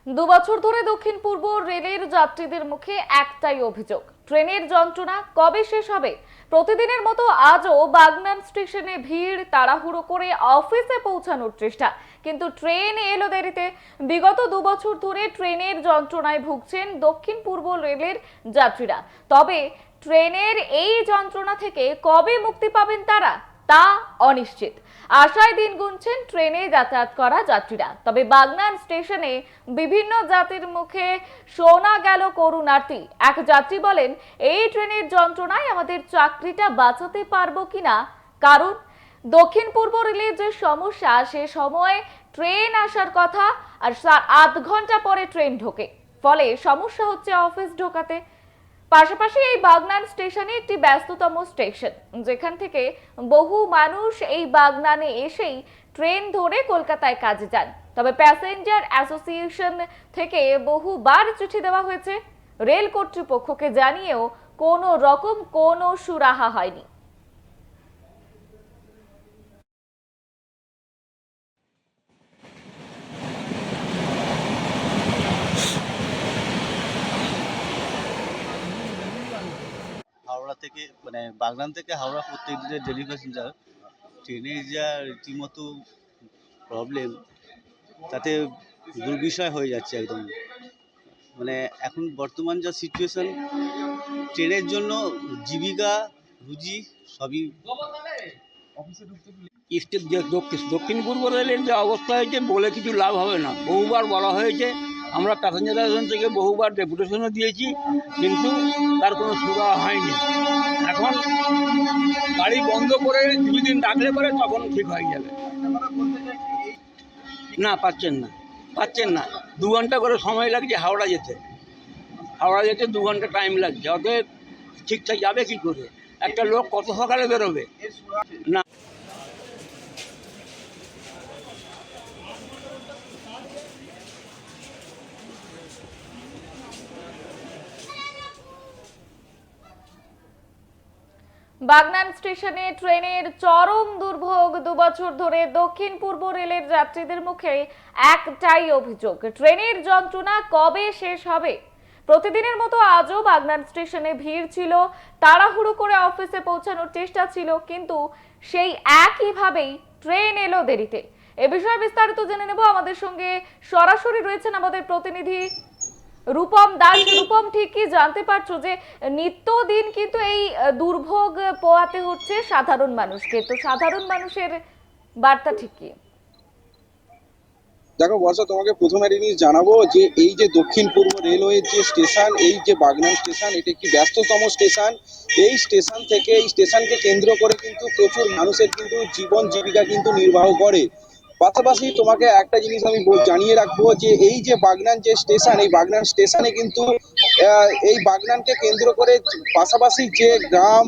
দুবছর ধরে দক্ষিণ পূর্ব রেলের যাত্রীদের মুখে একটাই অভিযোগ, ট্রেনের যন্ত্রণা কবে শেষ হবে। প্রতিদিনের মতো আজও বাগনান স্টেশনে ভিড়, তাড়াহুড়ো করে অফিসে পৌঁছানোর চেষ্টা, কিন্তু ট্রেন এলো দেরিতে। বিগত দুবছর ধরে ট্রেনের যন্ত্রণায় ভুগছেন দক্ষিণ পূর্ব রেলের যাত্রীরা। তবে ট্রেনের এই যন্ত্রণা থেকে কবে মুক্তি পাবেন তারা, তা অনিশ্চিত। আশায় দিন গুনছেন ট্রেনে যাতায়াত করা যাত্রীরা। তবে বাগনান স্টেশনে বিভিন্ন জাতির মুখে শোনা গেল করুণ আরতি। এক যাত্রী বলেন, এই ট্রেনের যন্ত্রণায় আমাদের চাকরিটা বাঁচাতে পারবো কিনা, কারণ দক্ষিণ পূর্ব রেলের যে সমস্যা, সে সময় ট্রেন আসার কথা আর ৮ ঘন্টা পরে ট্রেন ঢোকে, ফলে সমস্যা হচ্ছে অফিস ঢোকাতে। পাশাপাশি এই বাগনান স্টেশনে একটি ব্যস্ততম স্টেশন, যেখান থেকে বহু মানুষ এই বাগনানে এসেই ট্রেন ধরে কলকাতায় কাজে যান। তবে প্যাসেঞ্জার অ্যাসোসিয়েশন থেকে বহুবার চিঠি দেওয়া হয়েছে, রেল কর্তৃপক্ষকে জানিয়েও কোনো রকম কোনো সুরাহা হয়নি। হাওড়া থেকে বাগনান থেকে হাওড়া প্রত্যেক দিনের ডেলি প্যাসেঞ্জার ট্রেনের যা রীতিমতো প্রবলেম, তাতে দুর্বিষয় হয়ে যাচ্ছে একদম। এখন বর্তমান যা সিচুয়েশন, ট্রেনের জন্য জীবিকা রুজি সবই। দক্ষিণ পূর্ব রেলের যে অবস্থা হয়েছে বলে কিছু লাভ হবে না। বহুবার বলা হয়েছে, আমরা প্যাসেঞ্জার অ্যাসোসিয়েশন থেকে বহুবার ডেপুটেশনও দিয়েছি, কিন্তু তার কোনো সুরাহা হয়নি। এখন গাড়ি বন্ধ করে কিছুদিন রাখলে পরে তখন ঠিক হয়ে যাবে। না, পাচ্ছেন না 2 ঘন্টা করে সময় লাগছে হাওড়া যেতে 2 ঘন্টা টাইম লাগছে। অতএব ঠিকঠাক যাবে কি করে? একটা লোক কত সকালে বেরোবে? না, বাগনান স্টেশনে ট্রেনের চরম দুর্ভোগ। দুবছর ধরে দক্ষিণ পূর্ব রেলের যাত্রীদের মুখে একটাই অভিযোগ, ট্রেনের যন্ত্রণা কবে শেষ হবে। প্রতিদিনের মতো আজও বাগনান স্টেশনে ভিড় ছিল, তাড়াহুড়ো করে অফিসে পৌঁছানোর চেষ্টা ছিল, কিন্তু সেই একইভাবেই ট্রেন এলো দেরিতে। এ বিষয়ে বিস্তারিত জেনে নেব। আমাদের সঙ্গে সরাসরি রয়েছেন আমাদের প্রতিনিধি রূপম দাস। রূপম, ঠিক কি জানতে পারছো যে নিত্যদিন কিন্তু এই দুর্ভোগ পোহাতে হচ্ছে সাধারণ মানুষকে, তো সাধারণ মানুষের বার্তা ঠিক কি? দেখো বর্ষা, তোমাকে প্রথমে একটা জিনিস জানাবো যে এই যে দক্ষিণ পূর্ব রেলওয়ের যে স্টেশন, এই যে বাগনান স্টেশন, এটা একটি ব্যস্ততম স্টেশন। এই স্টেশনকে কেন্দ্র করে কিন্তু প্রচুর মানুষের কিন্তু জীবন জীবিকা কিন্তু নির্বাহ করে। পাশাপাশি তোমাকে একটা জিনিস আমি জানিয়ে রাখবো যে এই যে বাগনান যে স্টেশন, এই বাগনান স্টেশনে কিন্তু এই বাগনানকে কেন্দ্র করে পাশাপাশি যে গ্রাম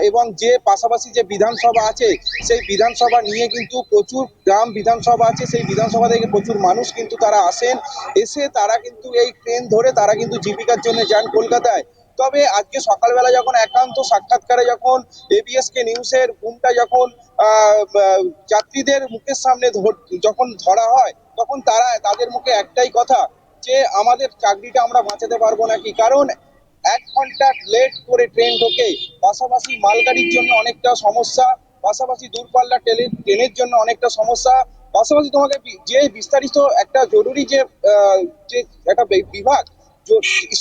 এবং যে পাশাপাশি যে বিধানসভা আছে, সেই বিধানসভা নিয়ে কিন্তু প্রচুর গ্রাম বিধানসভা আছে, সেই বিধানসভা থেকে প্রচুর মানুষ কিন্তু তারা আসেন, এসে তারা কিন্তু এই ট্রেন ধরে তারা কিন্তু জীবিকার জন্য যান কলকাতায়। তবে আজকে সকালবেলা যখন একান্ত সাক্ষাৎকারে যখন এবিএসকে নিউজের বুমটা যখন যাত্রীদের মুখের সামনে যখন ধরা হয়, তখন তাদের মুখে একটাই কথা, যে আমাদের চাকরিটা আমরা বাঁচাতে পারবো নাকি। কারণ 1 ঘন্টা লেট করে ট্রেন ঢোকে, পাশাপাশি মালগাড়ির জন্য অনেকটা সমস্যা, পাশাপাশি দূরপাল্লা ট্রেনের জন্য অনেকটা সমস্যা। পাশাপাশি তোমাকে যে বিস্তারিত একটা জরুরি যে একটা বিভাগ,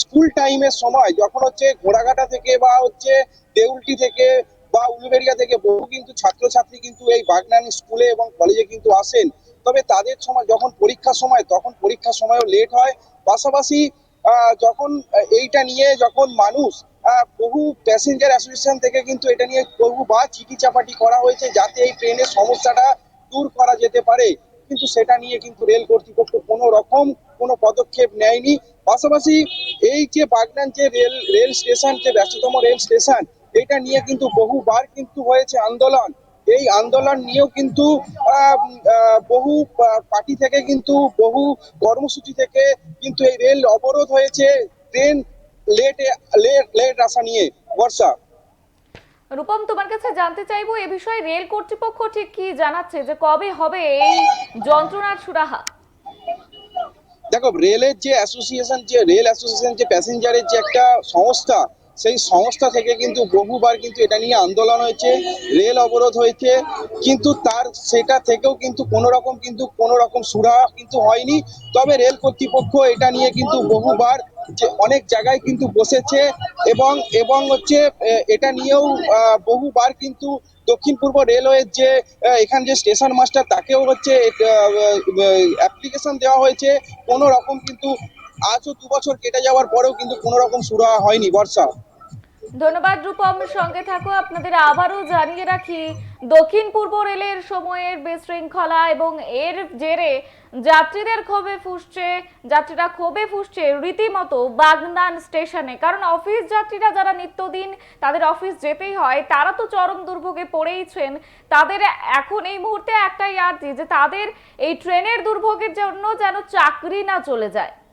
স্কুল টাইমের সময় যখন হচ্ছে ঘোড়াঘাটা থেকে বা হচ্ছে দেউলটি থেকে বা উলুবেড়িয়া থেকে বহু কিন্তু ছাত্রছাত্রী কিন্তু এই বাগনান স্কুলে এবং কলেজে কিন্তু আসেন। তবে তাদের সময় যখন পরীক্ষার সময়, তখন পরীক্ষার সময়ও লেট হয়। পাশাপাশি যখন এইটা নিয়ে যখন মানুষ বহু প্যাসেঞ্জার অ্যাসোসিয়েশন থেকে কিন্তু এটা নিয়ে বহুবার চিঠি চাপাটি করা হয়েছে, যাতে এই ট্রেনের সমস্যাটা দূর করা যেতে পারে, কিন্তু সেটা নিয়ে কিন্তু রেল কর্তৃপক্ষ কোনো রকম কোনো পদক্ষেপ নেয়নি। পাশাপাশি এই যে বাগনান যে রেল স্টেশন, যে ব্যস্ততম রেল স্টেশন, এটা নিয়ে কিন্তু বহুবার কিন্তু হয়েছে আন্দোলন। এই আন্দোলন নিয়েও কিন্তু বহু পার্টি থেকে কিন্তু বহু কর্মসূচি থেকে কিন্তু এই রেল অবরোধ হয়েছে ট্রেন লেট আসা নিয়ে। বর্ষা, রূপম, তোমার কাছে জানতে চাইবো এ বিষয়ে রেল কর্তৃপক্ষ ঠিক কি জানাচ্ছে, যে কবে হবে এই যন্ত্রণার সুরাহা? দেখো রেলের যে অ্যাসোসিয়েশন, যে রেল অ্যাসোসিয়েশন, যে প্যাসেঞ্জারের যে একটা সংস্থা, সেই সংস্থা থেকে কিন্তু বহুবার কিন্তু এটা নিয়ে আন্দোলন হয়েছে, রেল অবরোধ হয়েছে, কিন্তু তার সেটা থেকেও কিন্তু কোনো রকম সুরাহা কিন্তু হয়নি। তবে রেল কর্তৃপক্ষ এটা নিয়ে কিন্তু বহুবার যে অনেক জায়গায় কিন্তু বসেছে, এবং এবং হচ্ছে এটা নিয়েও বহুবার কিন্তু দক্ষিণ পূর্ব রেলওয়ের যে এখান যে স্টেশন মাস্টার, তাকেও হচ্ছে অ্যাপ্লিকেশন দেওয়া হয়েছে। কোনো রকম কিন্তু আজও 2 বছর কেটে যাওয়ার পরেও কিন্তু কোনো রকম সুরাহা হয়নি। বর্ষা। ধন্যবাদ রূপম, সঙ্গে থাকো। আপনাদের আবারও জানিয়ে রাখি, দক্ষিণ পূর্ব রেলের সময়ের বিশৃঙ্খলা এবং এর জেরে যাত্রীরা ক্ষোভে ফুঁসছে রীতিমতো বাগনান স্টেশনে। কারণ অফিস যাত্রীরা যারা নিত্যদিন তাদের অফিস যেতেই হয়, তারা তো চরম দুর্ভোগে পড়েইছেন। তাদের এখন এই মুহূর্তে একটাই আর্জি যে তাদের এই ট্রেনের দুর্ভোগের জন্য যেন চাকরি না চলে যায়।